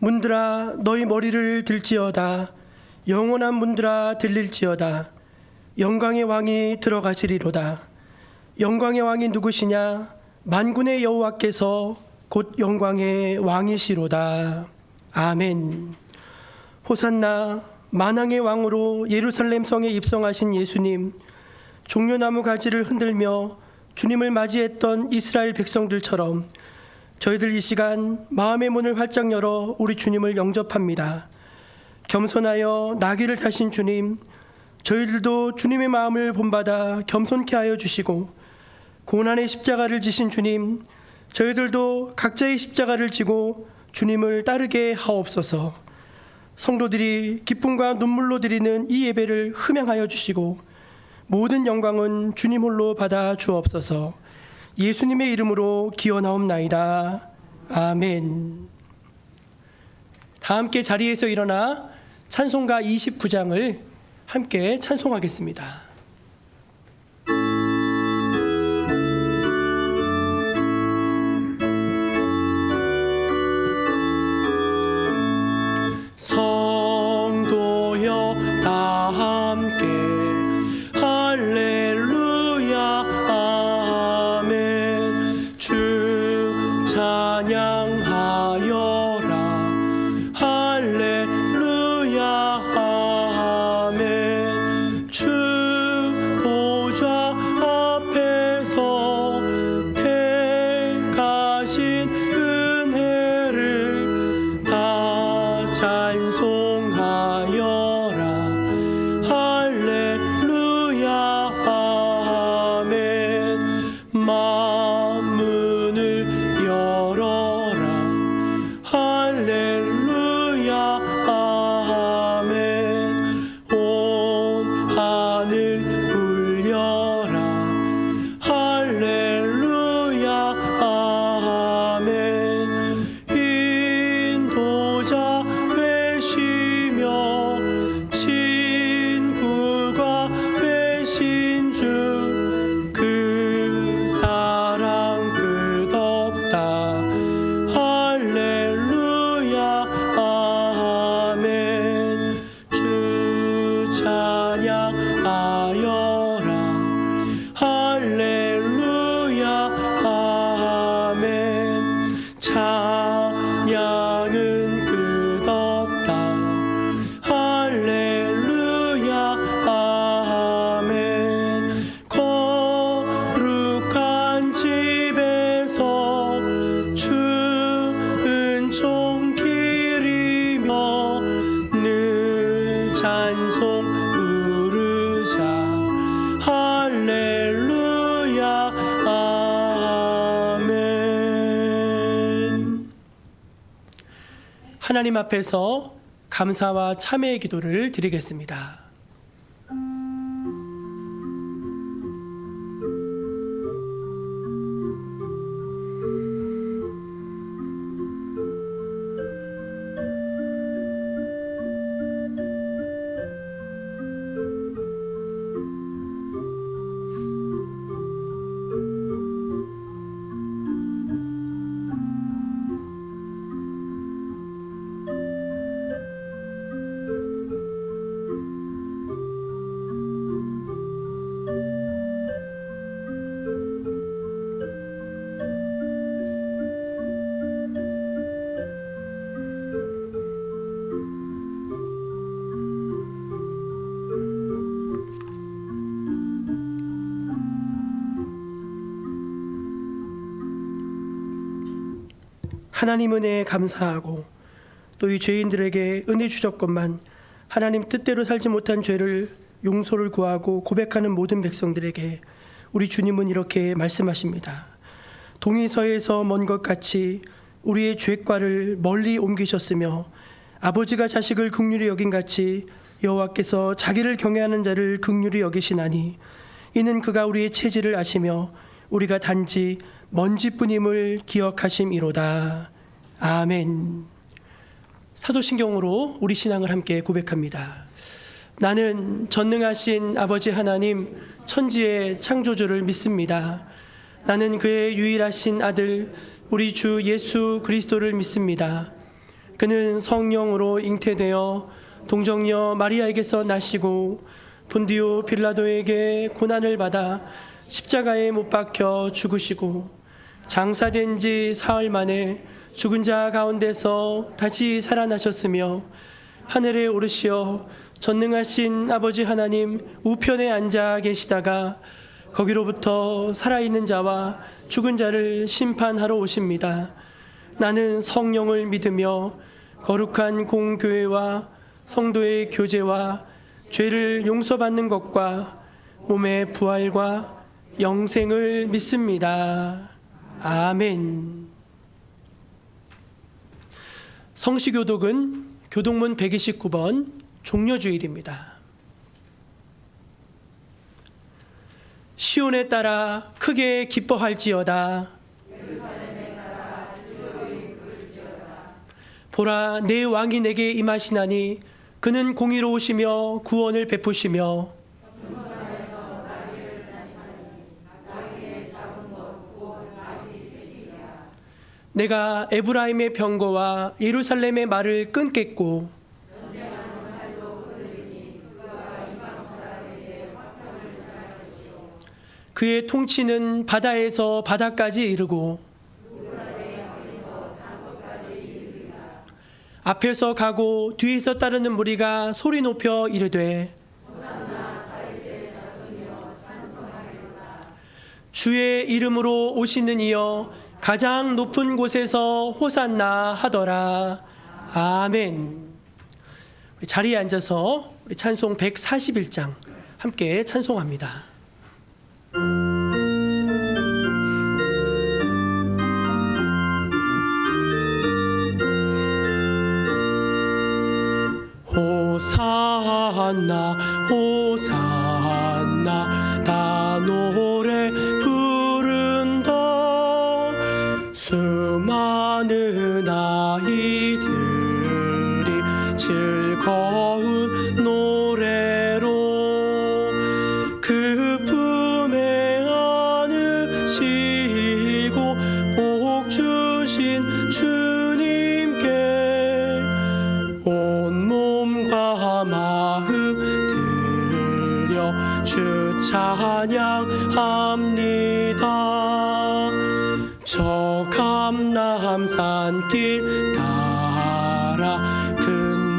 문들아 너희 머리를 들지어다. 영원한 문들아 들릴지어다. 영광의 왕이 들어가시리로다. 영광의 왕이 누구시냐? 만군의 여호와께서 곧 영광의 왕이시로다. 아멘. 호산나. 만왕의 왕으로 예루살렘 성에 입성하신 예수님, 종려나무 가지를 흔들며 주님을 맞이했던 이스라엘 백성들처럼 저희들 이 시간 마음의 문을 활짝 열어 우리 주님을 영접합니다. 겸손하여 나귀를 타신 주님, 저희들도 주님의 마음을 본받아 겸손케 하여 주시고, 고난의 십자가를 지신 주님, 저희들도 각자의 십자가를 지고 주님을 따르게 하옵소서. 성도들이 기쁨과 눈물로 드리는 이 예배를 흠양하여 주시고 모든 영광은 주님 홀로 받아 주옵소서. 예수님의 이름으로 기원하옵나이다. 아멘. 다 함께 자리에서 일어나 찬송가 29장을 함께 찬송하겠습니다. 성도여 다 함께 할렐루야 아멘. 주 찬양하여라 할렐루야 아멘. 주 보좌 앞에서 택하신 은혜를 다 찬송하여라 할렐루야 아멘. 만문을 열어라 할렐루야 아멘. 온 하늘 울려라 할렐루야 아멘. 인도자 되시며 친구가 되신 주, 그 사랑 끝없다 할렐루야 아멘. 주 찬양하여라 할렐루야 아멘. 찬양은 끝없다 할렐루야 아멘. 거룩한 집에서 주 은총 기리며 늘 찬송 부르자 할렐루야 아멘. 하나님 앞에서 감사와 참회의 기도를 드리겠습니다. 하나님 은혜에 감사하고 또 이 죄인들에게 은혜 주셨건만 하나님 뜻대로 살지 못한 죄를 용서를 구하고 고백하는 모든 백성들에게 우리 주님은 이렇게 말씀하십니다. 동이서에서 먼 것 같이 우리의 죄과를 멀리 옮기셨으며 아버지가 자식을 긍휼히 여긴 같이 여호와께서 자기를 경외하는 자를 긍휼히 여기시나니 이는 그가 우리의 체질을 아시며 우리가 단지 먼지뿐임을 기억하심이로다. 아멘. 사도신경으로 우리 신앙을 함께 고백합니다. 나는 전능하신 아버지 하나님 천지의 창조주를 믿습니다. 나는 그의 유일하신 아들 우리 주 예수 그리스도를 믿습니다. 그는 성령으로 잉태되어 동정녀 마리아에게서 나시고 본디오 빌라도에게 고난을 받아 십자가에 못 박혀 죽으시고 장사된 지 사흘 만에 죽은 자 가운데서 다시 살아나셨으며 하늘에 오르시어 전능하신 아버지 하나님 우편에 앉아 계시다가 거기로부터 살아있는 자와 죽은 자를 심판하러 오십니다. 나는 성령을 믿으며 거룩한 공교회와 성도의 교제와 죄를 용서받는 것과 몸의 부활과 영생을 믿습니다. 아멘. 성시교독은 교독문 129번 종려주일입니다. 시온에 따라 크게 기뻐할지어다. 보라, 내 왕이 내게 임하시나니 그는 공의로우시며 구원을 베푸시며 내가 에브라임의 병거와 예루살렘의 말을 끊겠고 그의 통치는 바다에서 바다까지 이르고 앞에서 가고 뒤에서 따르는 무리가 소리 높여 이르되 주의 이름으로 오시는 이여 가장 높은 곳에서 호산나 하더라. 아멘. 우리 자리에 앉아서 우리 찬송 141장 함께 찬송합니다. 호산나 호산나 다 노래 부른다. 수많은 아이들이 즐거운 노래로 그 품에 안으시고 복 주신 주님께 온 몸과 마음 들여 주 찬양합니다. 저 감람산길 따라 큰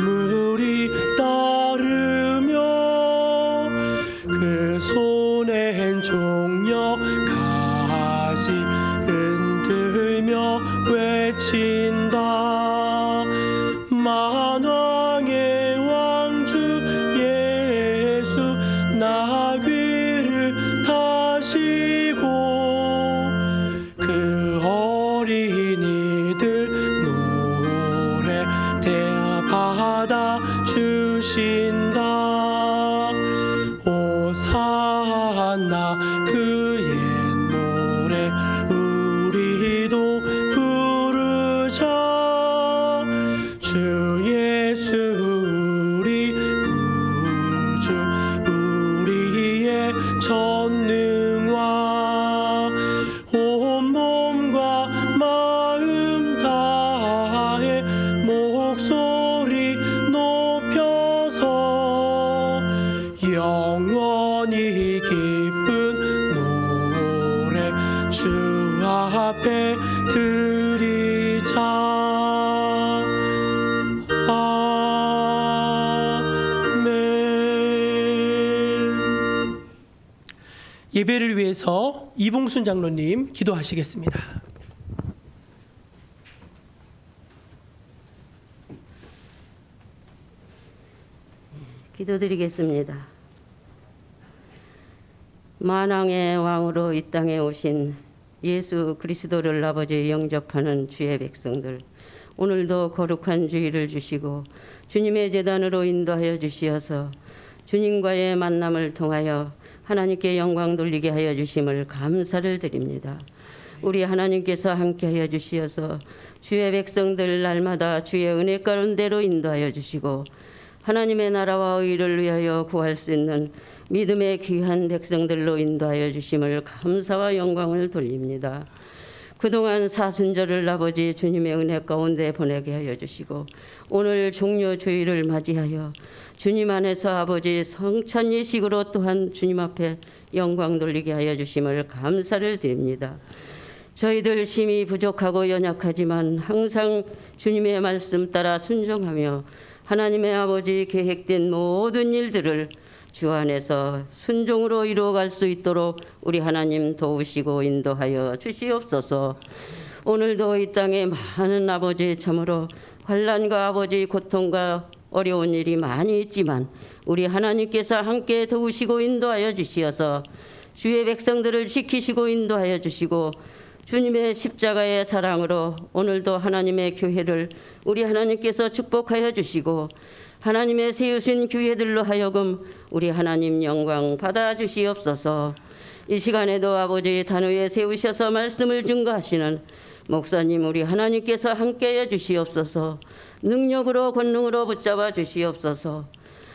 물이 따르며 그 손엔 종려 가지 흔들며 외친다. 만왕의 왕주 예수 나귀를 타시고 그 어린이들 노래 대받아 주신다. 호산나 그의 노래 우리도 부르자. 주 예수 우리 구주 우리의 전능왕 온몸과 마음 다해 목소리 높여서 영원히 기쁜 노래 주 앞에 드리자. 아멘. 예배를 위해서 이봉순 장로님 기도하시겠습니다. 기도드리겠습니다. 만왕의 왕으로 이 땅에 오신 예수 그리스도를 아버지 영접하는 주의 백성들, 오늘도 거룩한 주일을 주시고 주님의 제단으로 인도하여 주시어서 주님과의 만남을 통하여 하나님께 영광 돌리게 하여 주심을 감사를 드립니다. 우리 하나님께서 함께하여 주시어서 주의 백성들 날마다 주의 은혜 가운데로 인도하여 주시고 하나님의 나라와 의를 위하여 구할 수 있는 믿음의 귀한 백성들로 인도하여 주심을 감사와 영광을 돌립니다. 그동안 사순절을 아버지 주님의 은혜 가운데 보내게 하여 주시고 오늘 종료 주일을 맞이하여 주님 안에서 아버지 성찬 예식으로 또한 주님 앞에 영광 돌리게 하여 주심을 감사를 드립니다. 저희들 심히 부족하고 연약하지만 항상 주님의 말씀 따라 순종하며 하나님의 아버지 계획된 모든 일들을 주 안에서 순종으로 이루어갈 수 있도록 우리 하나님 도우시고 인도하여 주시옵소서. 오늘도 이 땅에 많은 아버지 참으로 환난과 아버지 고통과 어려운 일이 많이 있지만 우리 하나님께서 함께 도우시고 인도하여 주시어서 주의 백성들을 지키시고 인도하여 주시고 주님의 십자가의 사랑으로 오늘도 하나님의 교회를 우리 하나님께서 축복하여 주시고 하나님의 세우신 교회들로 하여금 우리 하나님 영광 받아 주시옵소서. 이 시간에도 아버지 단위에 세우셔서 말씀을 증거하시는 목사님 우리 하나님께서 함께해 주시옵소서. 능력으로 권능으로 붙잡아 주시옵소서.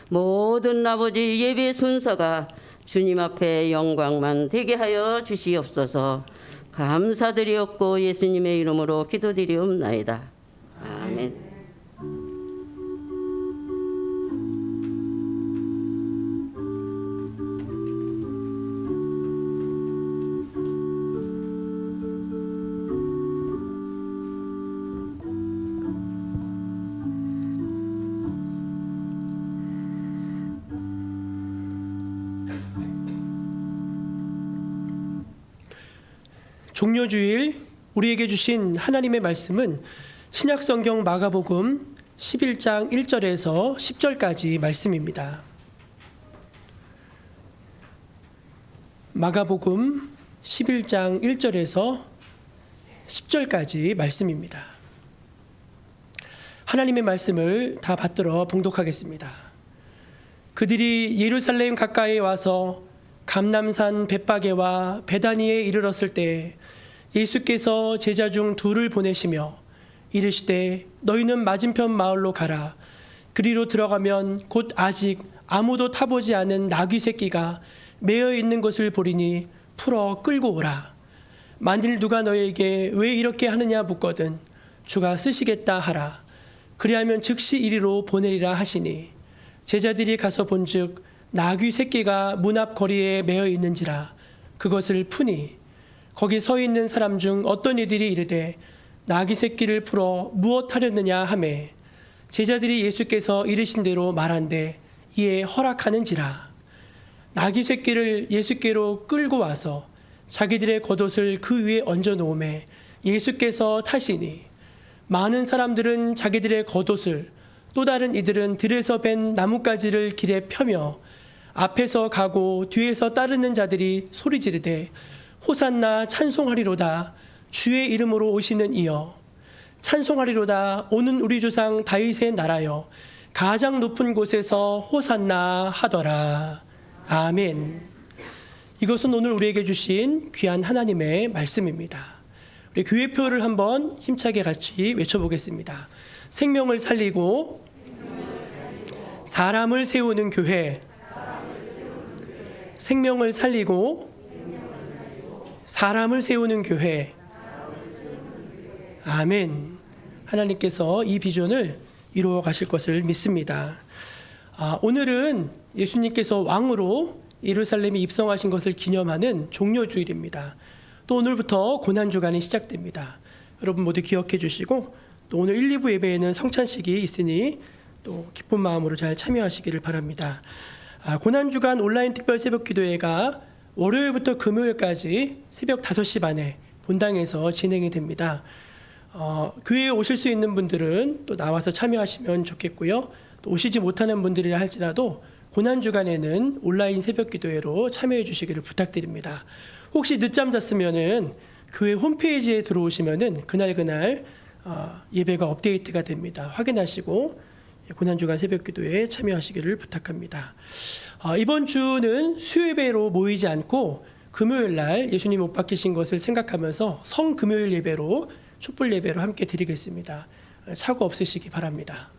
모든 아버지 예배 순서가 주님 앞에 영광만 되게 하여 주시옵소서. 감사드리옵고 예수님의 이름으로 기도드리옵나이다. 아멘. 종료주일 우리에게 주신 하나님의 말씀은 신약성경 마가복음 11장 1절에서 10절까지 말씀입니다. 마가복음 11장 1절에서 10절까지 말씀입니다. 하나님의 말씀을 다 받들어 봉독하겠습니다. 그들이 예루살렘 가까이에 와서 감람산 벳바게와 베다니에 이르렀을 때 예수께서 제자 중 둘을 보내시며 이르시되 너희는 맞은편 마을로 가라. 그리로 들어가면 곧 아직 아무도 타보지 않은 나귀 새끼가 매어 있는 것을 보리니 풀어 끌고 오라. 만일 누가 너에게 왜 이렇게 하느냐 묻거든 주가 쓰시겠다 하라. 그리하면 즉시 이리로 보내리라 하시니 제자들이 가서 본즉 나귀 새끼가 문 앞 거리에 매어 있는지라 그것을 푸니 거기 서 있는 사람 중 어떤 이들이 이르되 나귀 새끼를 풀어 무엇 하려느냐 하매 제자들이 예수께서 이르신 대로 말한대 이에 허락하는지라. 나귀 새끼를 예수께로 끌고 와서 자기들의 겉옷을 그 위에 얹어 놓음에 예수께서 타시니 많은 사람들은 자기들의 겉옷을 또 다른 이들은 들에서 벤 나뭇가지를 길에 펴며 앞에서 가고 뒤에서 따르는 자들이 소리 지르되 호산나 찬송하리로다. 주의 이름으로 오시는 이여 찬송하리로다. 오는 우리 조상 다윗의 나라여 가장 높은 곳에서 호산나 하더라. 아멘. 이것은 오늘 우리에게 주신 귀한 하나님의 말씀입니다. 우리 교회표를 한번 힘차게 같이 외쳐보겠습니다. 생명을 살리고 사람을 세우는 교회. 생명을 살리고 사람을 세우는 교회. 아멘. 하나님께서 이 비전을 이루어 가실 것을 믿습니다. 오늘은 예수님께서 왕으로 예루살렘에 입성하신 것을 기념하는 종료주일입니다. 또 오늘부터 고난주간이 시작됩니다. 여러분 모두 기억해 주시고 또 오늘 1, 2부 예배에는 성찬식이 있으니 또 기쁜 마음으로 잘 참여하시기를 바랍니다. 고난주간 온라인 특별 새벽 기도회가 월요일부터 금요일까지 새벽 5시 반에 본당에서 진행이 됩니다. 교회에 오실 수 있는 분들은 또 나와서 참여하시면 좋겠고요. 또 오시지 못하는 분들이라 할지라도 고난주간에는 온라인 새벽 기도회로 참여해 주시기를 부탁드립니다. 혹시 늦잠 잤으면은 교회 홈페이지에 들어오시면은 그날 예배가 업데이트가 됩니다. 확인하시고 고난주간 새벽 기도회에 참여하시기를 부탁합니다. 이번 주는 수요예배로 모이지 않고 금요일 날 예수님 못 박히신 것을 생각하면서 성금요일 예배로 촛불 예배로 함께 드리겠습니다. 착오 없으시기 바랍니다.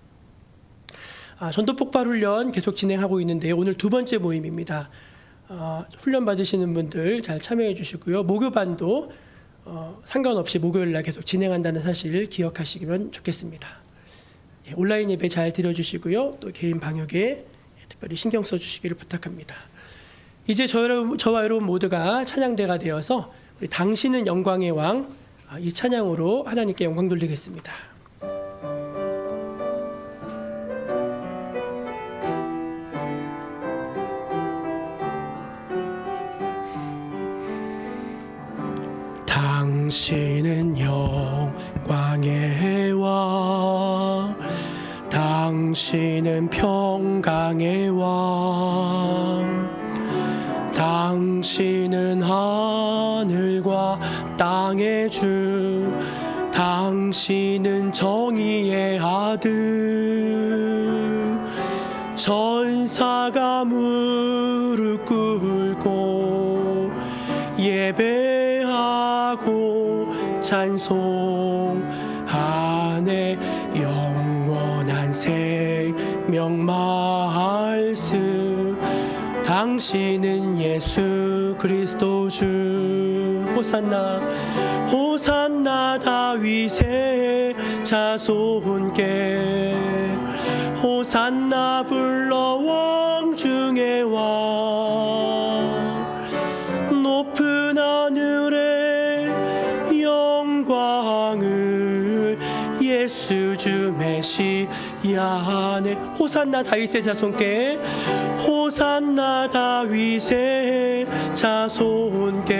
전도 폭발 훈련 계속 진행하고 있는데 오늘 두 번째 모임입니다. 훈련 받으시는 분들 잘 참여해 주시고요. 목요반도 상관없이 목요일날 계속 진행한다는 사실을 기억하시면 좋겠습니다. 온라인 예배 잘 드려주시고요. 또 개인 방역에 특별히 신경 써주시기를 부탁합니다. 이제 저와 여러분 모두가 찬양대가 되어서 우리 당신은 영광의 왕, 이 찬양으로 하나님께 영광 돌리겠습니다. 당신은 영광의 왕, 당신은 평강의 왕, 당신은 하늘과 땅의 주, 당신은 정의의 아들. 천사가 무릎 꿇고 예배하고 찬송하네. 영원한 생명 말씀, 당신은 예수 그리스도 주. 호산나 호산나 다윗의 자손께, 호산나 불러 왕 중의 왕. 높은 하늘의 영광을 예수 주 메시아 안에. 호산나 다윗의 자손께, 호산나 다윗의 자손께,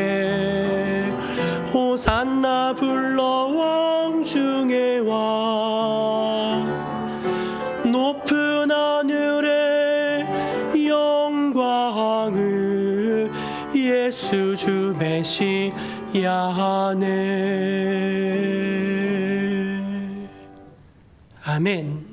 호산나 불러 왕 중의 왕. 높은 하늘의 영광을 예수 주 메시아 안에. 아멘.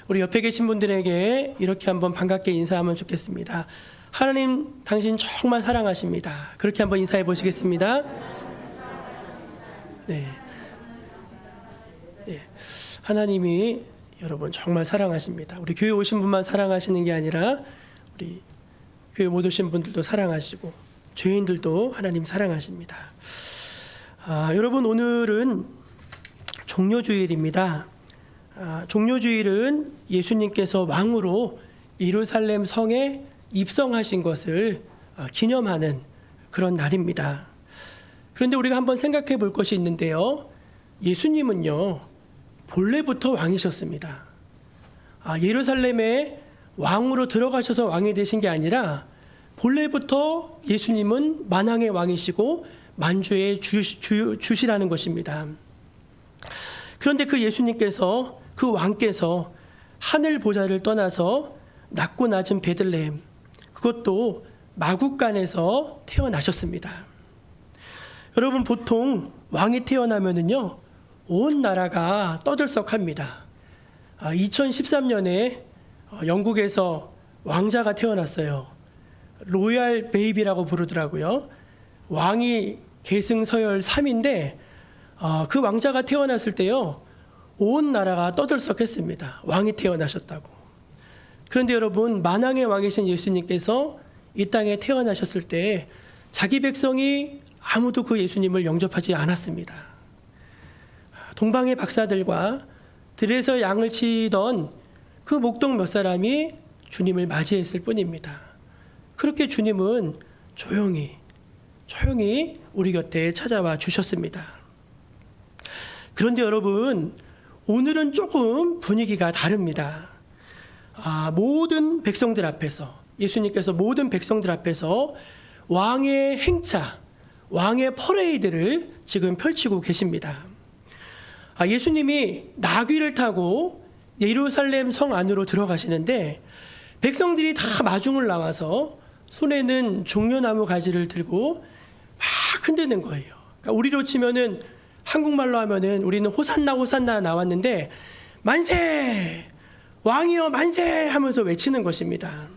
우리 옆에 계신 분들에게 이렇게 한번 반갑게 인사하면 좋겠습니다. 하나님, 당신 정말 사랑하십니다. 그렇게 한번 인사해 보시겠습니다. 네. 예. 하나님이 여러분 정말 사랑하십니다. 우리 교회 오신 분만 사랑하시는 게 아니라 우리 교회 못 오신 분들도 사랑하시고 죄인들도 하나님 사랑하십니다. 여러분, 오늘은 종료주일입니다. 종료주일은 예수님께서 왕으로 예루살렘 성에 입성하신 것을 기념하는 그런 날입니다. 그런데 우리가 한번 생각해 볼 것이 있는데요. 예수님은요, 본래부터 왕이셨습니다. 예루살렘에 왕으로 들어가셔서 왕이 되신 게 아니라 본래부터 예수님은 만왕의 왕이시고 만주의 주시라는 것입니다. 그런데 그 예수님께서, 그 왕께서 하늘 보좌를 떠나서 낮고 낮은 베들레헴, 그것도 마국간에서 태어나셨습니다. 여러분, 보통 왕이 태어나면은요, 온 나라가 떠들썩합니다. 2013년에 영국에서 왕자가 태어났어요. 로얄 베이비라고 부르더라고요. 왕이 계승서열 3인데 그 왕자가 태어났을 때요, 온 나라가 떠들썩했습니다. 왕이 태어나셨다고. 그런데 여러분, 만왕의 왕이신 예수님께서 이 땅에 태어나셨을 때 자기 백성이 아무도 그 예수님을 영접하지 않았습니다. 동방의 박사들과 들에서 양을 치던 그 목동 몇 사람이 주님을 맞이했을 뿐입니다. 그렇게 주님은 조용히 우리 곁에 찾아와 주셨습니다. 그런데 여러분, 오늘은 조금 분위기가 다릅니다. 모든 백성들 앞에서, 예수님께서 모든 백성들 앞에서 왕의 행차, 왕의 퍼레이드를 지금 펼치고 계십니다. 예수님이 나귀를 타고 예루살렘 성 안으로 들어가시는데 백성들이 다 마중을 나와서 손에는 종려나무 가지를 들고 막 흔드는 거예요. 그러니까 우리로 치면은, 한국말로 하면은 우리는 호산나 호산나 나왔는데 만세! 왕이여 만세! 하면서 외치는 것입니다.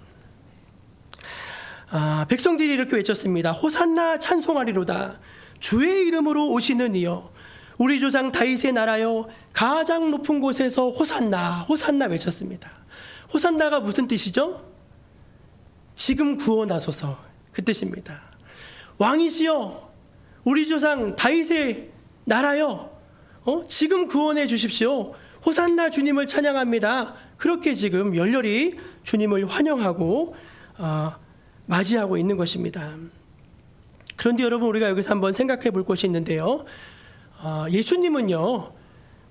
백성들이 이렇게 외쳤습니다. 호산나 찬송하리로다. 주의 이름으로 오시는 이여, 우리 조상 다윗의 나라여, 가장 높은 곳에서 호산나 호산나 외쳤습니다. 호산나가 무슨 뜻이죠? 지금 구원하소서, 그 뜻입니다. 왕이시여, 우리 조상 다윗의 나라여, 지금 구원해 주십시오. 호산나 주님을 찬양합니다. 그렇게 지금 열렬히 주님을 환영하고 맞이하고 있는 것입니다. 그런데 여러분, 우리가 여기서 한번 생각해 볼 것이 있는데요. 예수님은요,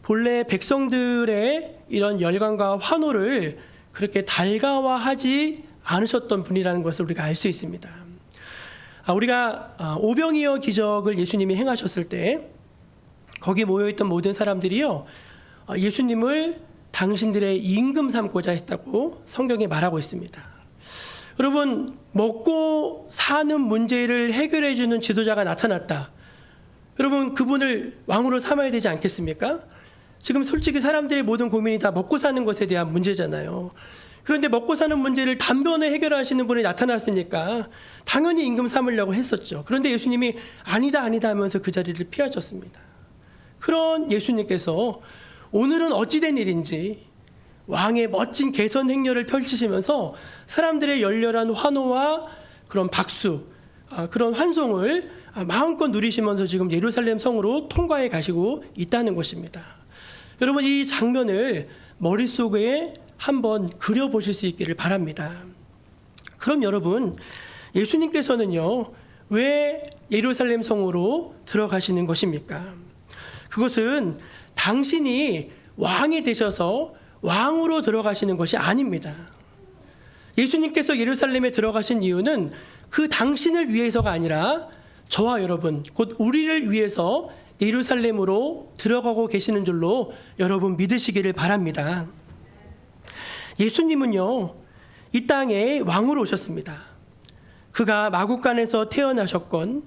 본래 백성들의 이런 열광과 환호를 그렇게 달가워하지 않으셨던 분이라는 것을 우리가 알 수 있습니다. 우리가 오병이어 기적을 예수님이 행하셨을 때 거기 모여있던 모든 사람들이요, 예수님을 당신들의 임금 삼고자 했다고 성경에 말하고 있습니다. 여러분, 먹고 사는 문제를 해결해 주는 지도자가 나타났다. 여러분, 그분을 왕으로 삼아야 되지 않겠습니까? 지금 솔직히 사람들의 모든 고민이 다 먹고 사는 것에 대한 문제잖아요. 그런데 먹고 사는 문제를 단번에 해결하시는 분이 나타났으니까 당연히 임금 삼으려고 했었죠. 그런데 예수님이 아니다 하면서 그 자리를 피하셨습니다. 그런 예수님께서 오늘은 어찌된 일인지 왕의 멋진 개선 행렬을 펼치시면서 사람들의 열렬한 환호와 그런 박수, 그런 환송을 마음껏 누리시면서 지금 예루살렘 성으로 통과해 가시고 있다는 것입니다. 여러분, 이 장면을 머릿속에 한번 그려보실 수 있기를 바랍니다. 그럼 여러분, 예수님께서는요, 왜 예루살렘 성으로 들어가시는 것입니까? 그것은 당신이 왕이 되셔서 왕으로 들어가시는 것이 아닙니다. 예수님께서 예루살렘에 들어가신 이유는 그 당신을 위해서가 아니라 저와 여러분, 곧 우리를 위해서 예루살렘으로 들어가고 계시는 줄로 여러분 믿으시기를 바랍니다. 예수님은요, 이 땅에 왕으로 오셨습니다. 그가 마국간에서 태어나셨건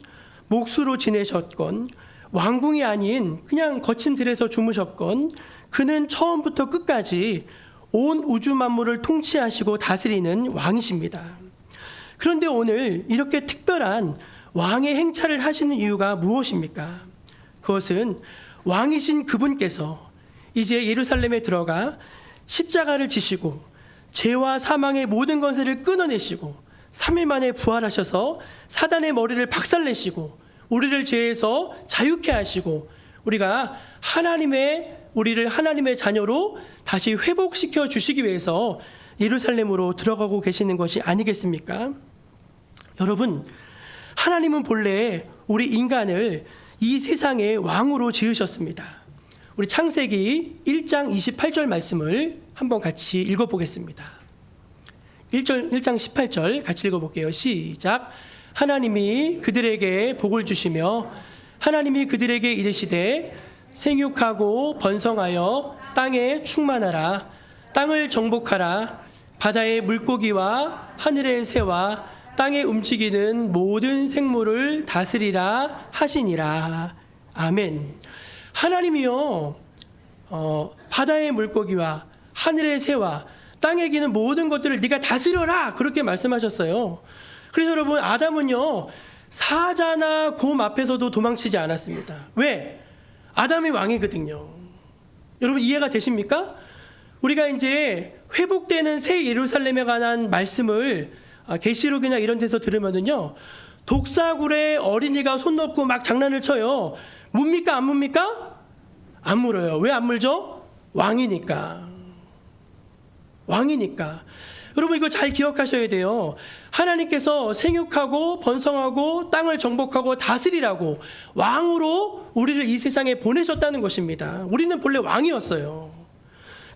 목수로 지내셨건 왕궁이 아닌 그냥 거친 들에서 주무셨건 그는 처음부터 끝까지 온 우주 만물을 통치하시고 다스리는 왕이십니다. 그런데 오늘 이렇게 특별한 왕의 행차를 하시는 이유가 무엇입니까? 그것은 왕이신 그분께서 이제 예루살렘에 들어가 십자가를 지시고 죄와 사망의 모든 권세를 끊어내시고 3일 만에 부활하셔서 사단의 머리를 박살내시고 우리를 죄에서 자유케 하시고 우리를 하나님의 자녀로 다시 회복시켜 주시기 위해서 예루살렘으로 들어가고 계시는 것이 아니겠습니까? 여러분, 하나님은 본래 우리 인간을 이 세상의 왕으로 지으셨습니다. 우리 창세기 1장 28절 말씀을 한번 같이 읽어보겠습니다. 1장 18절 같이 읽어볼게요. 시작. 하나님이 그들에게 복을 주시며 하나님이 그들에게 이르시되 생육하고 번성하여 땅에 충만하라. 땅을 정복하라. 바다의 물고기와 하늘의 새와 땅에 움직이는 모든 생물을 다스리라 하시니라. 아멘. 하나님이요, 바다의 물고기와 하늘의 새와 땅에 기는 모든 것들을 네가 다스려라, 그렇게 말씀하셨어요. 그래서 여러분, 아담은요, 사자나 곰 앞에서도 도망치지 않았습니다. 왜? 아담이 왕이거든요. 여러분, 이해가 되십니까? 우리가 이제 회복되는 새 예루살렘에 관한 말씀을 계시록이나 이런 데서 들으면은요, 독사굴에 어린이가 손 넣고 막 장난을 쳐요. 뭡니까? 안 뭡니까? 안 물어요. 왜 안 물죠? 왕이니까. 여러분, 이거 잘 기억하셔야 돼요. 하나님께서 생육하고 번성하고 땅을 정복하고 다스리라고 왕으로 우리를 이 세상에 보내셨다는 것입니다. 우리는 본래 왕이었어요.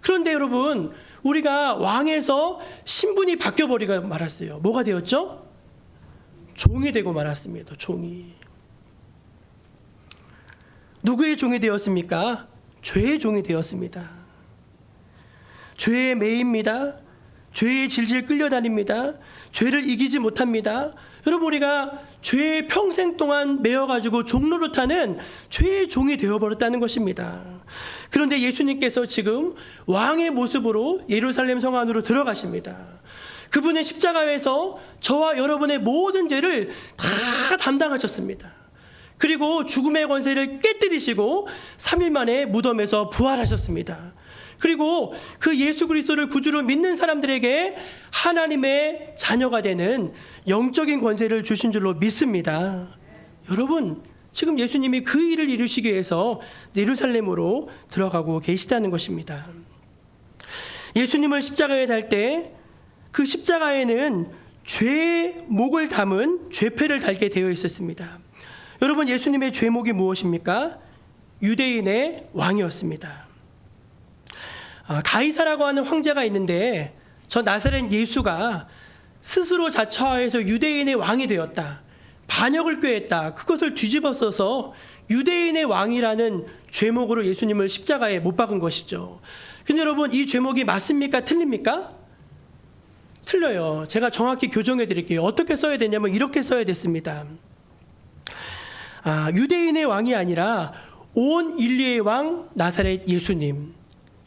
그런데 여러분, 우리가 왕에서 신분이 바뀌어버리고 말았어요. 뭐가 되었죠? 종이 되고 말았습니다. 종이. 누구의 종이 되었습니까? 죄의 종이 되었습니다. 죄에 매입니다. 죄에 질질 끌려다닙니다. 죄를 이기지 못합니다. 여러분, 우리가 죄에 평생 동안 매여가지고 종노릇하는 죄의 종이 되어버렸다는 것입니다. 그런데 예수님께서 지금 왕의 모습으로 예루살렘 성 안으로 들어가십니다. 그분의 십자가에서 저와 여러분의 모든 죄를 다 담당하셨습니다. 그리고 죽음의 권세를 깨뜨리시고 3일 만에 무덤에서 부활하셨습니다. 그리고 그 예수 그리스도를 구주로 믿는 사람들에게 하나님의 자녀가 되는 영적인 권세를 주신 줄로 믿습니다. 여러분, 지금 예수님이 그 일을 이루시기 위해서 예루살렘으로 들어가고 계시다는 것입니다. 예수님을 십자가에 달 때 그 십자가에는 죄의 목을 담은 죄패를 달게 되어 있었습니다. 여러분, 예수님의 죄목이 무엇입니까? 유대인의 왕이었습니다. 가이사라고 하는 황제가 있는데 저 나사렛 예수가 스스로 자처하여서 유대인의 왕이 되었다, 반역을 꾀했다, 그것을 뒤집어 써서 유대인의 왕이라는 죄목으로 예수님을 십자가에 못 박은 것이죠. 근데 여러분, 이 죄목이 맞습니까? 틀립니까? 틀려요. 제가 정확히 교정해 드릴게요. 어떻게 써야 되냐면 이렇게 써야 됐습니다. 유대인의 왕이 아니라 온 인류의 왕 나사렛 예수님,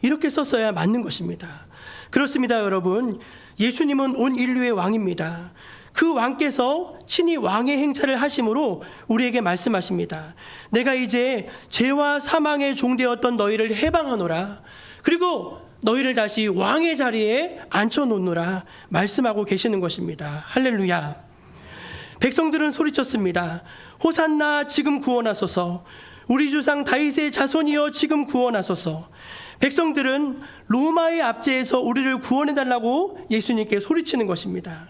이렇게 썼어야 맞는 것입니다. 그렇습니다, 여러분. 예수님은 온 인류의 왕입니다. 그 왕께서 친히 왕의 행차를 하심으로 우리에게 말씀하십니다. 내가 이제 죄와 사망의 종되었던 너희를 해방하노라, 그리고 너희를 다시 왕의 자리에 앉혀놓노라 말씀하고 계시는 것입니다. 할렐루야. 백성들은 소리쳤습니다. 호산나, 지금 구원하소서. 우리 주상 다윗의 자손이여, 지금 구원하소서. 백성들은 로마의 압제에서 우리를 구원해달라고 예수님께 소리치는 것입니다.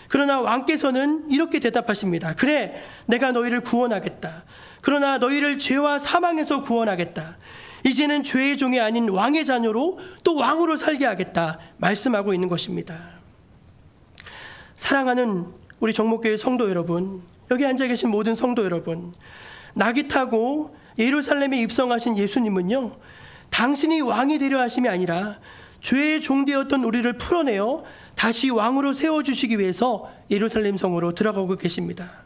그러나 왕께서는 이렇게 대답하십니다. 그래, 내가 너희를 구원하겠다. 그러나 너희를 죄와 사망에서 구원하겠다. 이제는 죄의 종이 아닌 왕의 자녀로 또 왕으로 살게 하겠다 말씀하고 있는 것입니다. 사랑하는 우리 정목교회 성도 여러분, 여기 앉아 계신 모든 성도 여러분, 낙이 타고 예루살렘에 입성하신 예수님은요, 당신이 왕이 되려 하심이 아니라 죄의 종되었던 우리를 풀어내어 다시 왕으로 세워주시기 위해서 예루살렘 성으로 들어가고 계십니다.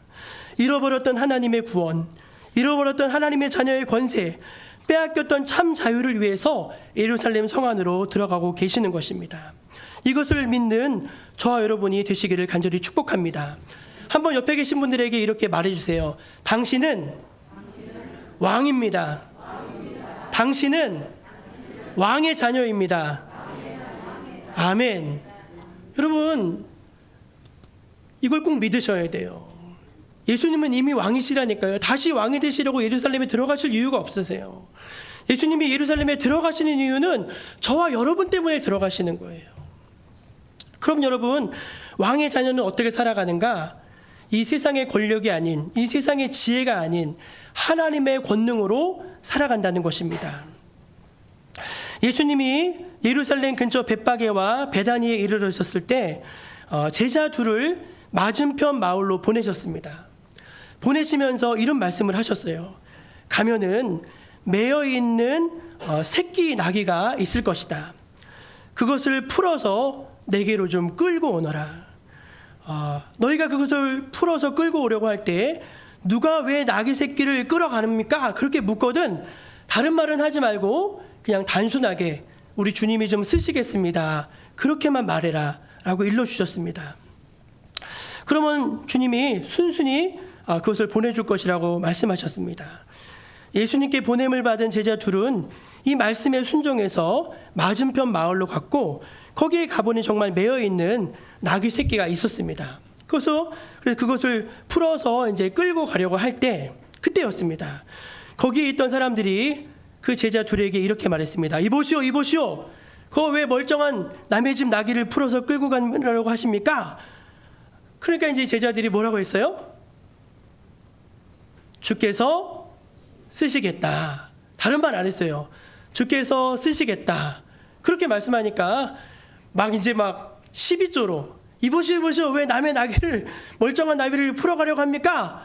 잃어버렸던 하나님의 구원, 잃어버렸던 하나님의 자녀의 권세, 빼앗겼던 참 자유를 위해서 예루살렘 성 안으로 들어가고 계시는 것입니다. 이것을 믿는 저와 여러분이 되시기를 간절히 축복합니다. 한번 옆에 계신 분들에게 이렇게 말해주세요. 당신은 왕입니다. 당신은 왕의 자녀입니다. 아멘. 여러분, 이걸 꼭 믿으셔야 돼요. 예수님은 이미 왕이시라니까요. 다시 왕이 되시려고 예루살렘에 들어가실 이유가 없으세요. 예수님이 예루살렘에 들어가시는 이유는 저와 여러분 때문에 들어가시는 거예요. 그럼 여러분, 왕의 자녀는 어떻게 살아가는가? 이 세상의 권력이 아닌, 이 세상의 지혜가 아닌 하나님의 권능으로 살아간다는 것입니다. 예수님이 예루살렘 근처 벳바게와 베다니에 이르렀을 때 제자 둘을 맞은편 마을로 보내셨습니다. 보내시면서 이런 말씀을 하셨어요. 가면은 매어 있는 새끼 나귀가 있을 것이다. 그것을 풀어서 내게로 좀 끌고 오너라. 너희가 그것을 풀어서 끌고 오려고 할 때 누가 왜 나귀 새끼를 끌어가십니까? 그렇게 묻거든 다른 말은 하지 말고 그냥 단순하게 우리 주님이 좀 쓰시겠습니다, 그렇게만 말해라 라고 일러주셨습니다. 그러면 주님이 순순히 그것을 보내줄 것이라고 말씀하셨습니다. 예수님께 보냄을 받은 제자 둘은 이 말씀에 순종해서 맞은편 마을로 갔고, 거기에 가보니 정말 매어있는 나귀 새끼가 있었습니다. 그래서 그것을 풀어서 이제 끌고 가려고 할 때, 그때였습니다. 거기에 있던 사람들이 그 제자 둘에게 이렇게 말했습니다. 이보시오, 이보시오. 그거 왜 멀쩡한 남의 집 나귀를 풀어서 끌고 가려고 하십니까? 그러니까 이제 제자들이 뭐라고 했어요? 주께서 쓰시겠다. 다른 말 안 했어요. 주께서 쓰시겠다. 그렇게 말씀하니까 막 시비조로 이보시오, 이보시오. 왜 남의 나귀를, 멀쩡한 나귀를 풀어가려고 합니까?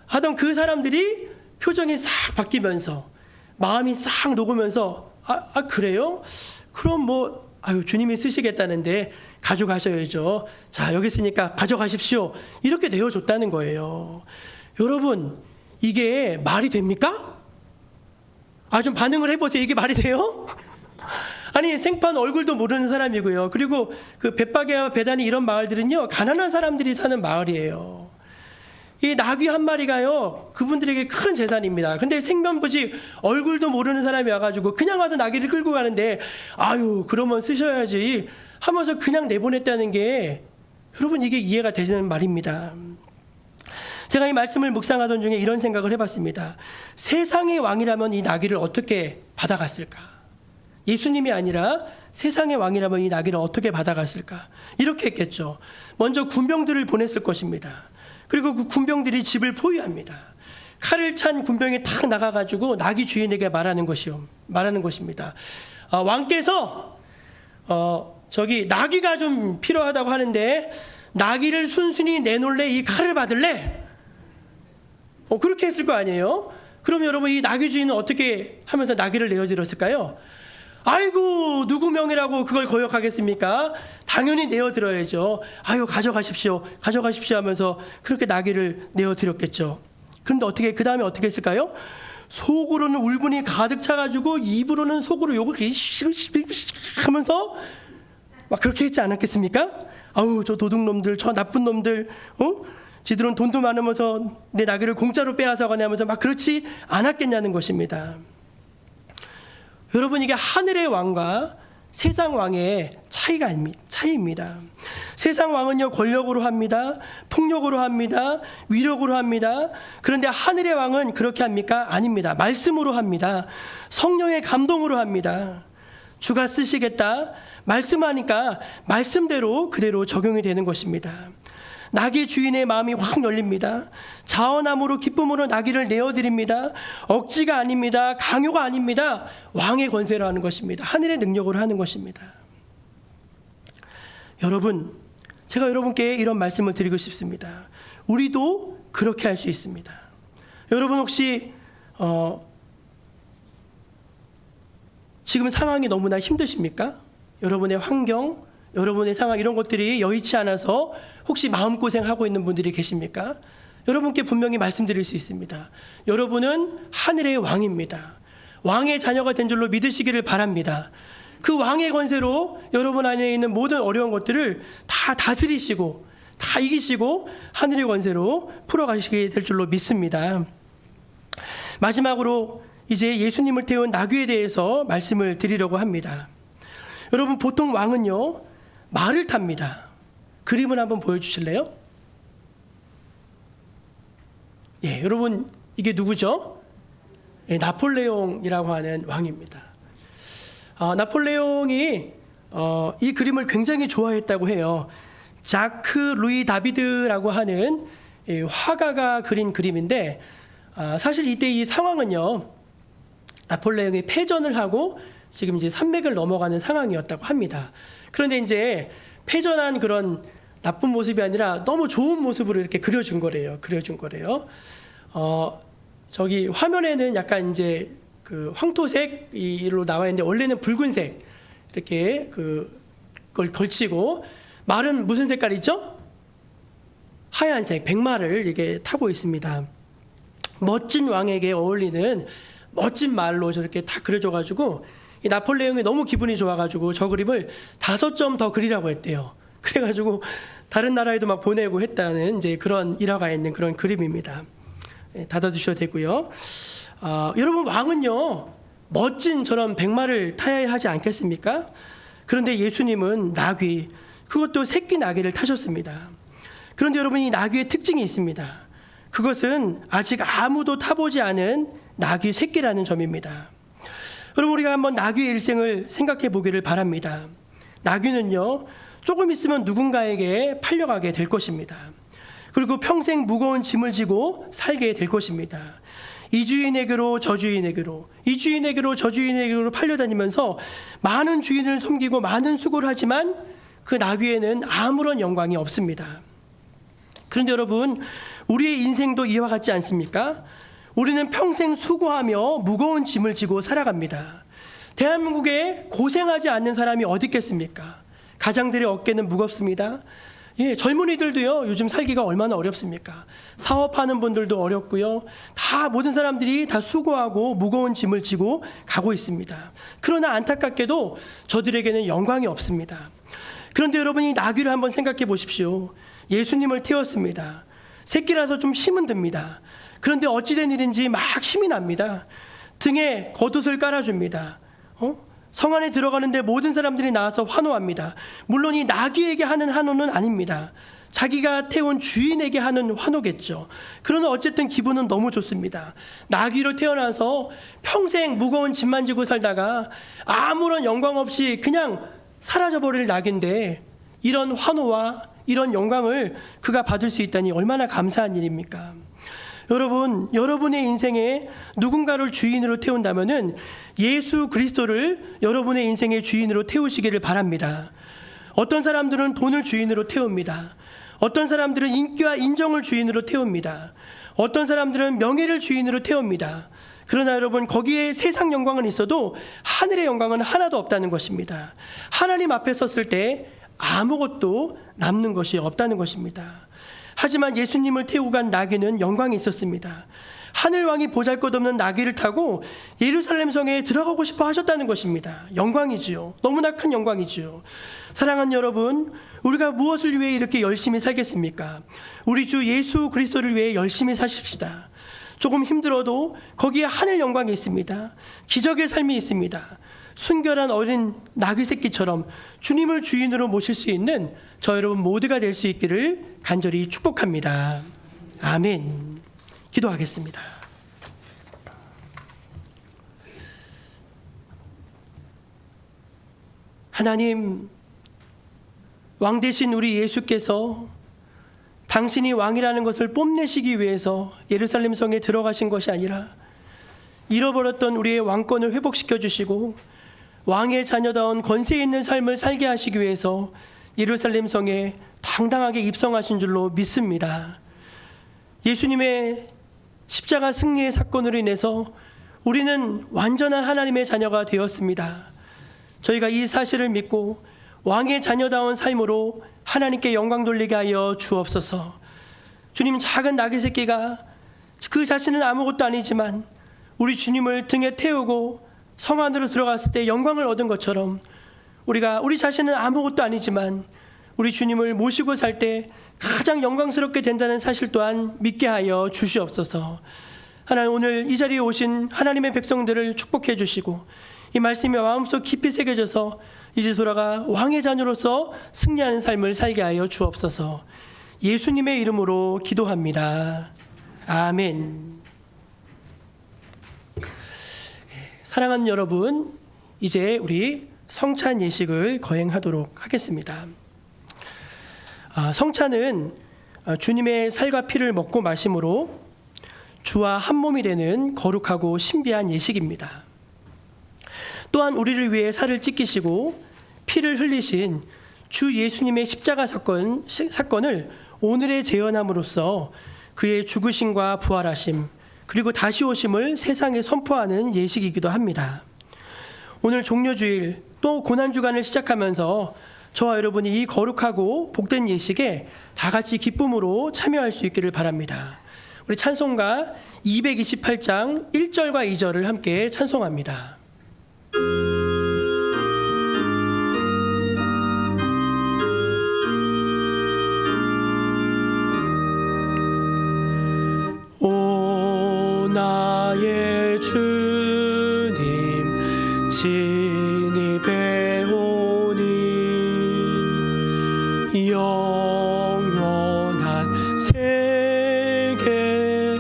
하던 그 사람들이 표정이 싹 바뀌면서 마음이 싹 녹으면서 그래요? 그럼 주님이 쓰시겠다는데 가져가셔야죠. 자, 여기 있으니까 가져가십시오. 이렇게 내어줬다는 거예요. 여러분, 이게 말이 됩니까? 좀 반응을 해보세요. 이게 말이 돼요? 아니, 생판 얼굴도 모르는 사람이고요. 그리고 그 벳바게와 베다니 이런 마을들은요, 가난한 사람들이 사는 마을이에요. 이 나귀 한 마리가요, 그분들에게 큰 재산입니다. 근데 생면부지 얼굴도 모르는 사람이 와가지고 그냥 와서 나귀를 끌고 가는데, 그러면 쓰셔야지 하면서 그냥 내보냈다는 게, 여러분, 이게 이해가 되는 말입니다. 제가 이 말씀을 묵상하던 중에 이런 생각을 해봤습니다. 세상의 왕이라면 이 나귀를 어떻게 받아갔을까? 예수님이 아니라 세상의 왕이라면 이 나귀를 어떻게 받아갔을까? 이렇게 했겠죠. 먼저 군병들을 보냈을 것입니다. 그리고 그 군병들이 집을 포위합니다. 칼을 찬 군병이 탁 나가가지고 나귀 주인에게 말하는 것입니다. 왕께서 저기 나귀가 좀 필요하다고 하는데 나귀를 순순히 내놓을래? 이 칼을 받을래? 그렇게 했을 거 아니에요? 그럼 여러분 이 나귀 주인은 어떻게 하면서 나귀를 내어드렸을까요? 아이고 누구 명이라고 그걸 거역하겠습니까? 당연히 내어드려야죠. 아유 가져가십시오 하면서 그렇게 나귀를 내어드렸겠죠. 그런데 그 다음에 어떻게 했을까요? 속으로는 울분이 가득 차가지고 입으로는 속으로 욕을 하면서 막 그렇게 했지 않았겠습니까? 아우 저 도둑놈들, 저 나쁜 놈들, 지들은 돈도 많으면서 내 나귀를 공짜로 빼앗아 가냐면서 막 그렇지 않았겠냐는 것입니다. 여러분 이게 하늘의 왕과 세상 왕의 차이입니다. 세상 왕은요 권력으로 합니다. 폭력으로 합니다. 위력으로 합니다. 그런데 하늘의 왕은 그렇게 합니까? 아닙니다. 말씀으로 합니다. 성령의 감동으로 합니다. 주가 쓰시겠다 말씀하니까 말씀대로 그대로 적용이 되는 것입니다. 나귀 주인의 마음이 확 열립니다. 자원함으로 기쁨으로 나귀를 내어드립니다. 억지가 아닙니다. 강요가 아닙니다. 왕의 권세로 하는 것입니다. 하늘의 능력으로 하는 것입니다. 여러분, 제가 여러분께 이런 말씀을 드리고 싶습니다. 우리도 그렇게 할 수 있습니다. 여러분 혹시 지금 상황이 너무나 힘드십니까? 여러분의 환경, 여러분의 상황 이런 것들이 여의치 않아서 혹시 마음고생하고 있는 분들이 계십니까? 여러분께 분명히 말씀드릴 수 있습니다. 여러분은 하늘의 왕입니다. 왕의 자녀가 된 줄로 믿으시기를 바랍니다. 그 왕의 권세로 여러분 안에 있는 모든 어려운 것들을 다 다스리시고 다 이기시고 하늘의 권세로 풀어가시게 될 줄로 믿습니다. 마지막으로 이제 예수님을 태운 나귀에 대해서 말씀을 드리려고 합니다. 여러분 보통 왕은요 말을 탑니다. 그림을 한번 보여주실래요? 예, 여러분 이게 누구죠? 예, 나폴레옹이라고 하는 왕입니다. 나폴레옹이 이 그림을 굉장히 좋아했다고 해요. 자크 루이 다비드라고 하는 화가가 그린 그림인데 사실 이때 이 상황은요 나폴레옹이 패전을 하고 지금 이제 산맥을 넘어가는 상황이었다고 합니다. 그런데 이제 패전한 그런 나쁜 모습이 아니라 너무 좋은 모습으로 이렇게 그려준 거래요. 저기 화면에는 약간 이제 그 황토색으로 나와 있는데 원래는 붉은색 이렇게 그걸 걸치고 말은 무슨 색깔이죠? 하얀색 백마를 이렇게 타고 있습니다. 멋진 왕에게 어울리는 멋진 말로 저렇게 다 그려줘가지고 이 나폴레옹이 너무 기분이 좋아가지고 저 그림을 5점 더 그리라고 했대요. 그래가지고 다른 나라에도 막 보내고 했다는 이제 그런 일화가 있는 그런 그림입니다. 닫아두셔도 되고요. 여러분 왕은요 멋진 저런 백마를 타야 하지 않겠습니까? 그런데 예수님은 나귀, 그것도 새끼 나귀를 타셨습니다. 그런데 여러분 이 나귀의 특징이 있습니다. 그것은 아직 아무도 타보지 않은 나귀 새끼라는 점입니다. 여러분 우리가 한번 나귀의 일생을 생각해 보기를 바랍니다. 나귀는요 조금 있으면 누군가에게 팔려가게 될 것입니다. 그리고 평생 무거운 짐을 지고 살게 될 것입니다. 이 주인에게로 저 주인에게로, 이 주인에게로 저 주인에게로 팔려다니면서 많은 주인을 섬기고 많은 수고를 하지만 그 나귀에는 아무런 영광이 없습니다. 그런데 여러분 우리의 인생도 이와 같지 않습니까? 우리는 평생 수고하며 무거운 짐을 지고 살아갑니다. 대한민국에 고생하지 않는 사람이 어디 있겠습니까? 가장들의 어깨는 무겁습니다. 예, 젊은이들도요 요즘 살기가 얼마나 어렵습니까? 사업하는 분들도 어렵고요. 다 모든 사람들이 다 수고하고 무거운 짐을 지고 가고 있습니다. 그러나 안타깝게도 저들에게는 영광이 없습니다. 그런데 여러분이 나귀를 한번 생각해 보십시오. 예수님을 태웠습니다. 새끼라서 좀 힘은 듭니다. 그런데 어찌된 일인지 막 힘이 납니다. 등에 겉옷을 깔아줍니다. 성 안에 들어가는데 모든 사람들이 나와서 환호합니다. 물론 이 나귀에게 하는 환호는 아닙니다. 자기가 태운 주인에게 하는 환호겠죠. 그러나 어쨌든 기분은 너무 좋습니다. 나귀로 태어나서 평생 무거운 짐만 지고 살다가 아무런 영광 없이 그냥 사라져버릴 낙인데 이런 환호와 이런 영광을 그가 받을 수 있다니 얼마나 감사한 일입니까? 여러분, 여러분의 인생에 누군가를 주인으로 태운다면은 예수 그리스도를 여러분의 인생의 주인으로 태우시기를 바랍니다. 어떤 사람들은 돈을 주인으로 태웁니다. 어떤 사람들은 인기와 인정을 주인으로 태웁니다. 어떤 사람들은 명예를 주인으로 태웁니다. 그러나 여러분, 거기에 세상 영광은 있어도 하늘의 영광은 하나도 없다는 것입니다. 하나님 앞에 섰을 때 아무것도 남는 것이 없다는 것입니다. 하지만 예수님을 태우고 간 나귀는 영광이 있었습니다. 하늘왕이 보잘것없는 나귀를 타고 예루살렘 성에 들어가고 싶어 하셨다는 것입니다. 영광이지요. 너무나 큰 영광이지요. 사랑하는 여러분, 우리가 무엇을 위해 이렇게 열심히 살겠습니까? 우리 주 예수 그리스도를 위해 열심히 사십시다. 조금 힘들어도 거기에 하늘 영광이 있습니다. 기적의 삶이 있습니다. 순결한 어린 나귀 새끼처럼 주님을 주인으로 모실 수 있는 저 여러분 모두가 될 수 있기를 간절히 축복합니다. 아멘. 기도하겠습니다. 하나님, 왕 되신 우리 예수께서 당신이 왕이라는 것을 뽐내시기 위해서 예루살렘 성에 들어가신 것이 아니라 잃어버렸던 우리의 왕권을 회복시켜 주시고 왕의 자녀다운 권세 있는 삶을 살게 하시기 위해서 예루살렘 성에 당당하게 입성하신 줄로 믿습니다. 예수님의 십자가 승리의 사건으로 인해서 우리는 완전한 하나님의 자녀가 되었습니다. 저희가 이 사실을 믿고 왕의 자녀다운 삶으로 하나님께 영광 돌리게 하여 주옵소서. 주님, 작은 나귀 새끼가 그 자신은 아무것도 아니지만 우리 주님을 등에 태우고 성 안으로 들어갔을 때 영광을 얻은 것처럼 우리가 우리 자신은 아무것도 아니지만 우리 주님을 모시고 살 때 가장 영광스럽게 된다는 사실 또한 믿게 하여 주시옵소서. 하나님, 오늘 이 자리에 오신 하나님의 백성들을 축복해 주시고 이 말씀이 마음속 깊이 새겨져서 이제 돌아가 왕의 자녀로서 승리하는 삶을 살게 하여 주옵소서. 예수님의 이름으로 기도합니다. 아멘. 사랑하는 여러분, 이제 우리 성찬 예식을 거행하도록 하겠습니다. 성찬은 주님의 살과 피를 먹고 마심으로 주와 한 몸이 되는 거룩하고 신비한 예식입니다. 또한 우리를 위해 살을 찢기시고 피를 흘리신 주 예수님의 십자가 사건을 오늘의 재현함으로써 그의 죽으심과 부활하심 그리고 다시 오심을 세상에 선포하는 예식이기도 합니다. 오늘 종료주일 또 고난주간을 시작하면서 저와 여러분이 이 거룩하고 복된 예식에 다 같이 기쁨으로 참여할 수 있기를 바랍니다. 우리 찬송가 228장 1절과 2절을 함께 찬송합니다. 오 나의 주님 진입해 오니 영원한 세계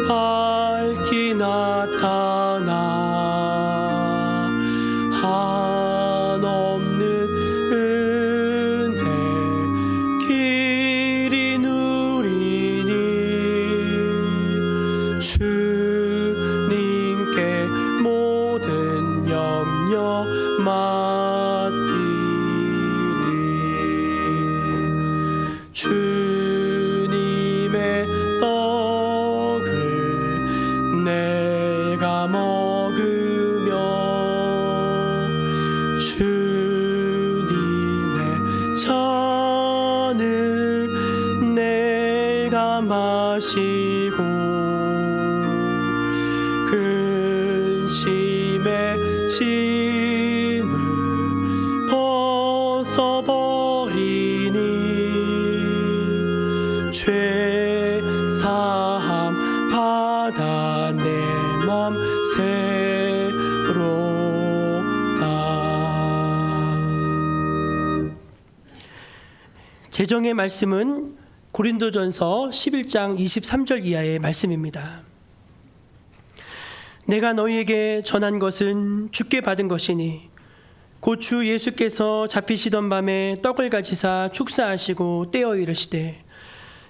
밝히 나타나 한없는 은혜 길이 누리니 주님께 모든 염려 맡기리 주님의 떡을 내가 먹으며 주님의 잔을 내가 마시고 근심의 짐을 벗어버리니 죄 사함 받아 내 맘 새롭다. 재정의 말씀은 고린도전서 11장 23절 이하의 말씀입니다. 내가 너희에게 전한 것은 주께 받은 것이니 곧 주 예수께서 잡히시던 밤에 떡을 가지사 축사하시고 떼어 이르시되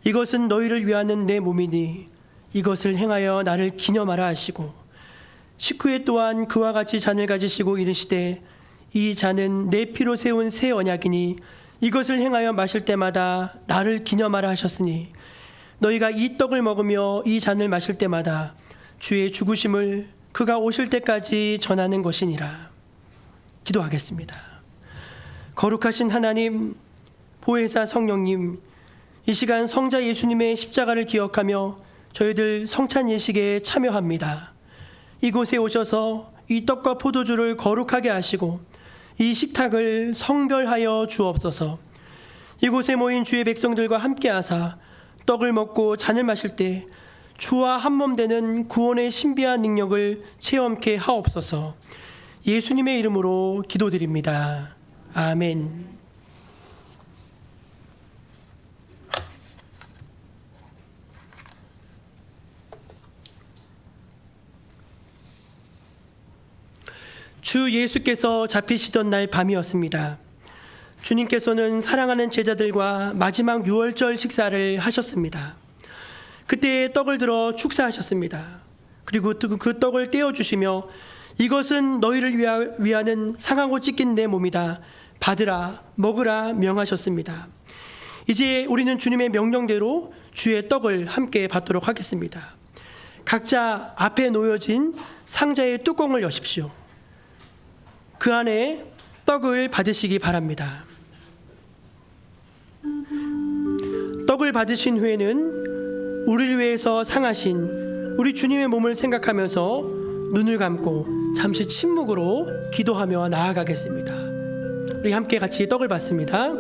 이것은 너희를 위하는 내 몸이니 이것을 행하여 나를 기념하라 하시고 식후에 또한 그와 같이 잔을 가지시고 이르시되 이 잔은 내 피로 세운 새 언약이니 이것을 행하여 마실 때마다 나를 기념하라 하셨으니 너희가 이 떡을 먹으며 이 잔을 마실 때마다 주의 죽으심을 그가 오실 때까지 전하는 것이니라. 기도하겠습니다. 거룩하신 하나님, 보혜사 성령님, 이 시간 성자 예수님의 십자가를 기억하며 저희들 성찬 예식에 참여합니다. 이곳에 오셔서 이 떡과 포도주를 거룩하게 하시고 이 식탁을 성별하여 주옵소서. 이곳에 모인 주의 백성들과 함께하사 떡을 먹고 잔을 마실 때 주와 한몸 되는 구원의 신비한 능력을 체험케 하옵소서. 예수님의 이름으로 기도드립니다. 아멘. 주 예수께서 잡히시던 날 밤이었습니다. 주님께서는 사랑하는 제자들과 마지막 유월절 식사를 하셨습니다. 그때 떡을 들어 축사하셨습니다. 그리고 그 떡을 떼어주시며 이것은 너희를 위하는 상하고 찢긴 내 몸이다. 받으라, 먹으라 명하셨습니다. 이제 우리는 주님의 명령대로 주의 떡을 함께 받도록 하겠습니다. 각자 앞에 놓여진 상자의 뚜껑을 여십시오. 그 안에 떡을 받으시기 바랍니다. 떡을 받으신 후에는 우리를 위해서 상하신 우리 주님의 몸을 생각하면서 눈을 감고 잠시 침묵으로 기도하며 나아가겠습니다. 우리 함께 같이 떡을 받습니다.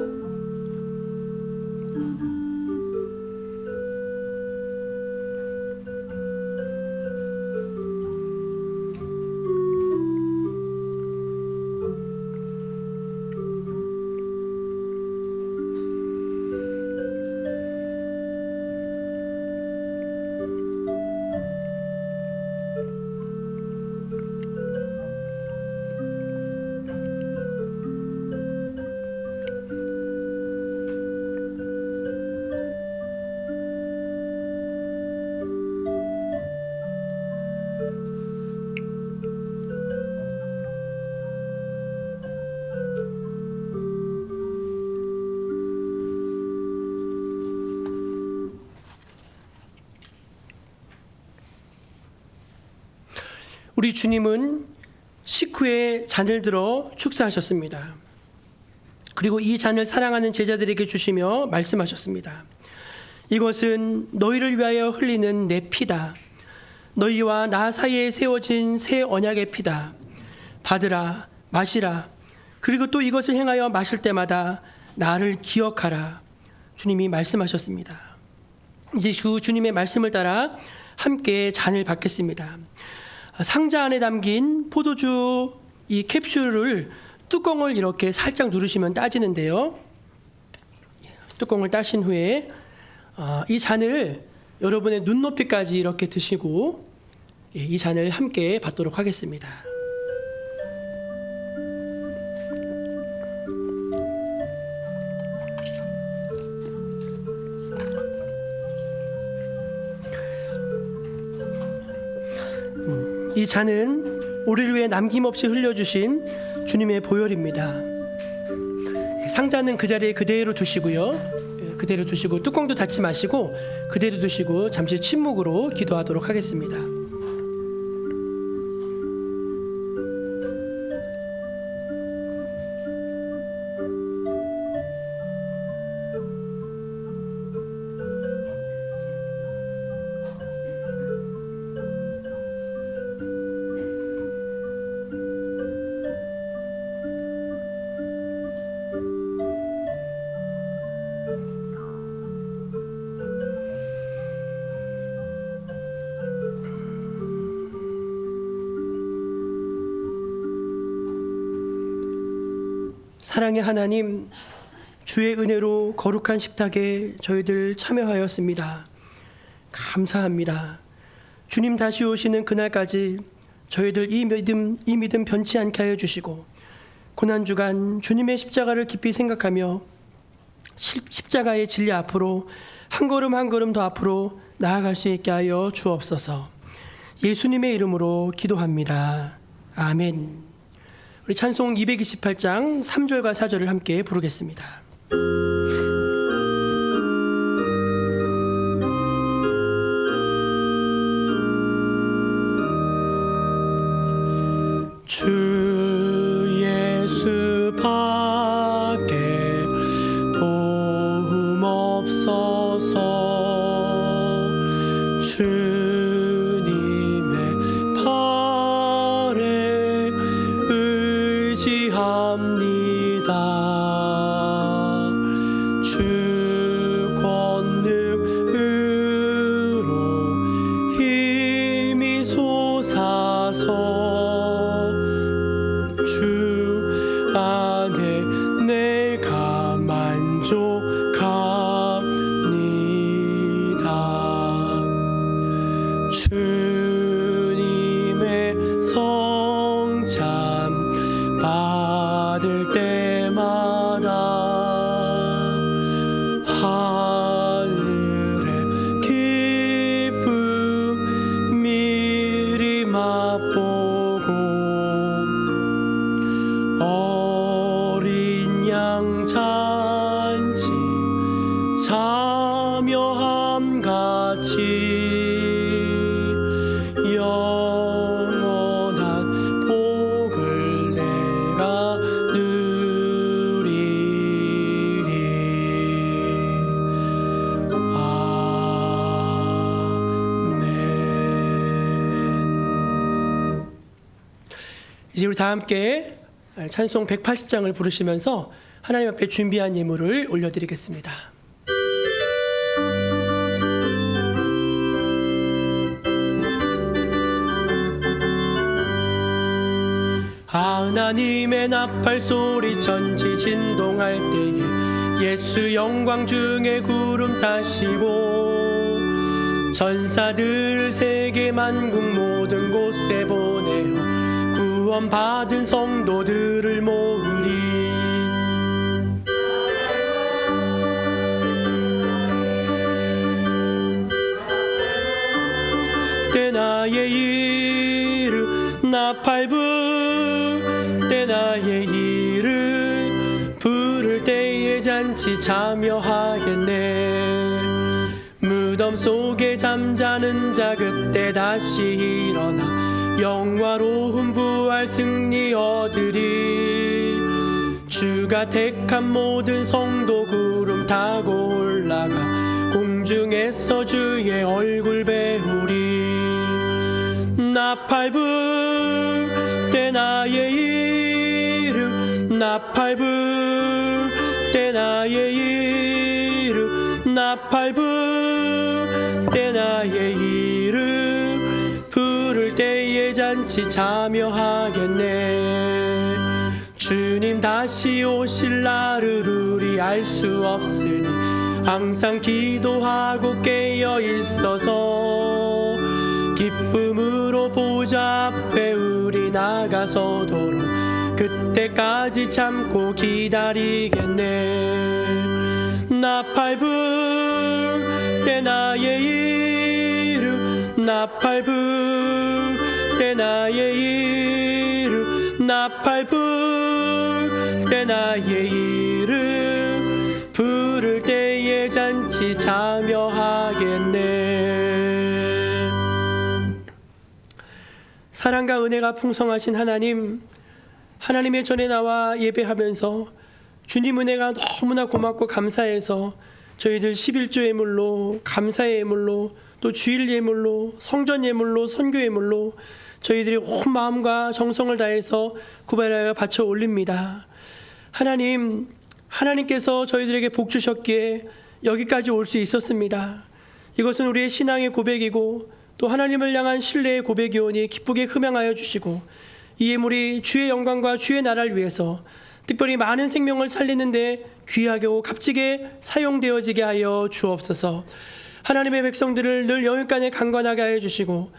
우리 주님은 식후에 잔을 들어 축사하셨습니다. 그리고 이 잔을 사랑하는 제자들에게 주시며 말씀하셨습니다. 이것은 너희를 위하여 흘리는 내 피다. 너희와 나 사이에 세워진 새 언약의 피다. 받으라, 마시라. 그리고 또 이것을 행하여 마실 때마다 나를 기억하라. 주님이 말씀하셨습니다. 이제 주님의 말씀을 따라 함께 잔을 받겠습니다. 상자 안에 담긴 포도주 이 캡슐을 뚜껑을 이렇게 살짝 누르시면 따지는데요. 뚜껑을 따신 후에 이 잔을 여러분의 눈높이까지 이렇게 드시고 이 잔을 함께 받도록 하겠습니다. 이 잔은 우리를 위해 남김없이 흘려주신 주님의 보혈입니다. 상자는 그 자리에 그대로 두시고요. 그대로 두시고 뚜껑도 닫지 마시고 그대로 두시고 잠시 침묵으로 기도하도록 하겠습니다. 사랑의 하나님, 주의 은혜로 거룩한 식탁에 저희들 참여하였습니다. 감사합니다. 주님 다시 오시는 그날까지 저희들 이 믿음 변치 않게 하여 주시고, 고난주간 주님의 십자가를 깊이 생각하며 십자가의 진리 앞으로 한 걸음 한 걸음 더 앞으로 나아갈 수 있게 하여 주옵소서. 예수님의 이름으로 기도합니다. 아멘. 우리 찬송 228장 3절과 4절을 함께 부르겠습니다. 주 예수 밖에 도움 없어서 주님의 팔에 의지합니다. 주 권능으로 힘이 솟아서 주 안에 내가 만족합니다. 주님의 성찬 받을 때마다 하늘의 기쁨 미리 맛보고 어린 양 잔치 참여함 같이 영원한 복을 내가 누리리. 아멘. 이제 우리 다 함께 찬송 180장을 부르시면서 하나님 앞에 준비한 예물을 올려드리겠습니다. 하나님의 나팔 소리 천지 진동할 때에 예수 영광 중에 구름 타시고 전사들 세계 만국 모든 곳에 보내어 구원 받은 성도들을 모으리. 때 나의 이름 나팔부 때 나의 이름 부를 때에 잔치 참여하겠네. 무덤 속에 잠자는 자 그때 다시 일어나 영화로운 부활 승리 얻으리. 주가 택한 모든 성도 구름 타고 올라가 공중에서 주의 얼굴 배우리. 나팔불 때 나의 이름 나팔불 때 나의 이름 나팔불 때 나의 이름 부를 때에 잔치 참여하겠네. 주님 다시 오실 날을 우리 알 수 없으니 항상 기도하고 깨어 있어서 기쁨으로 보좌 앞에 우리 나가서도록 그때까지 참고 기다리겠네. 나팔불 때 나의 이름 나팔불 때 나의 이름 나팔불 때 나의 이름 부를 때에 잔치 참여하겠네. 사랑과 은혜가 풍성하신 하나님, 하나님의 전에 나와 예배하면서 주님 은혜가 너무나 고맙고 감사해서 저희들 11조 예물로, 감사의 예물로, 또 주일 예물로, 성전 예물로, 선교 예물로 저희들이 온 마음과 정성을 다해서 구별하여 바쳐 올립니다. 하나님, 하나님께서 저희들에게 복 주셨기에 여기까지 올 수 있었습니다. 이것은 우리의 신앙의 고백이고 또 하나님을 향한 신뢰의 고백이오니 기쁘게 흠양하여 주시고 이 예물이 주의 영광과 주의 나라를 위해서 특별히 많은 생명을 살리는데 귀하고 값지게 사용되어지게 하여 주옵소서. 하나님의 백성들을 늘 영육간에 강건하게 하여 주시고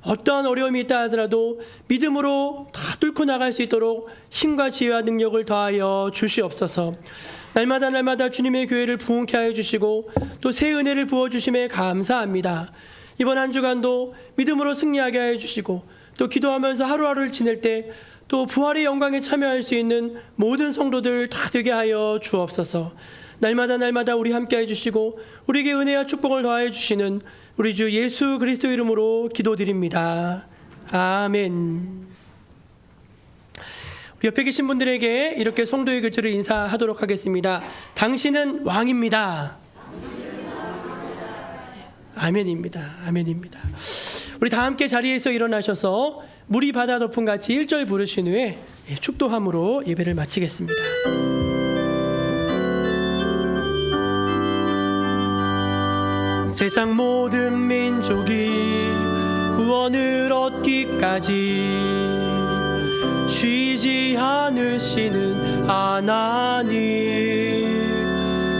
어떠한 어려움이 있다 하더라도 믿음으로 다 뚫고 나갈 수 있도록 힘과 지혜와 능력을 더하여 주시옵소서. 날마다 주님의 교회를 부흥케 하여 주시고 또 새 은혜를 부어주심에 감사합니다. 이번 한 주간도 믿음으로 승리하게 하여 주시고 또 기도하면서 하루하루를 지낼 때 또 부활의 영광에 참여할 수 있는 모든 성도들 다 되게 하여 주옵소서. 날마다 우리 함께 해주시고 우리에게 은혜와 축복을 더하여 주시는 우리 주 예수 그리스도 이름으로 기도드립니다. 아멘. 우리 옆에 계신 분들에게 이렇게 성도의 교체로 인사하도록 하겠습니다. 당신은 왕입니다. 아멘입니다. 아멘입니다. 우리 다 함께 자리에서 일어나셔서 물이 바다 덮음 같이 1절 부르신 후에 축도함으로 예배를 마치겠습니다. 세상 모든 민족이 구원을 얻기까지 쉬지 않으시는 하나님,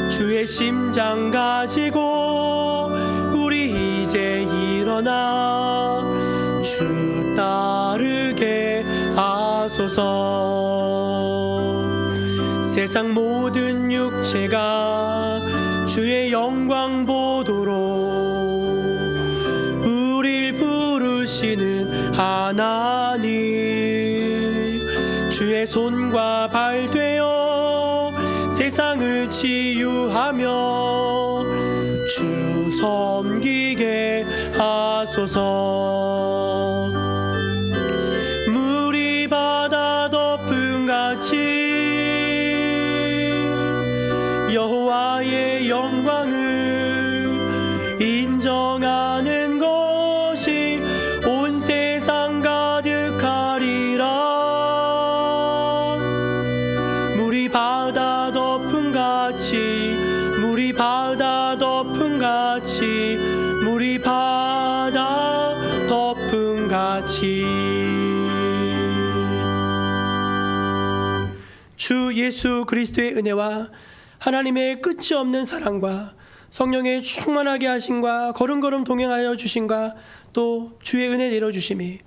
주의 심장 가지고 우리 이제 일어나 주 따르게 하소서. 세상 모든 육체가 주의 영광 보도록 우릴 부르시는 하나님, 주의 손과 발 되어 세상을 치유하며 주 섬기게 하소서. 물이 바다 덮음 같이 여호와의 영광을 인정하는 것이 온 세상 가득하리라. 물이 바다 덮음 같이, 물이 바다 덮음 같이, 물이 바다 덮음 같이. 주 예수 그리스도의 은혜와 하나님의 끝이 없는 사랑과 성령의 충만하게 하심과 걸음걸음 동행하여 주심과 또 주의 은혜 내려주심이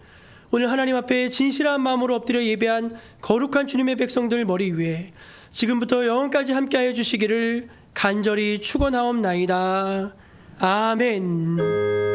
오늘 하나님 앞에 진실한 마음으로 엎드려 예배한 거룩한 주님의 백성들 머리 위에 지금부터 영원까지 함께하여 주시기를 간절히 축원하옵나이다. 아멘.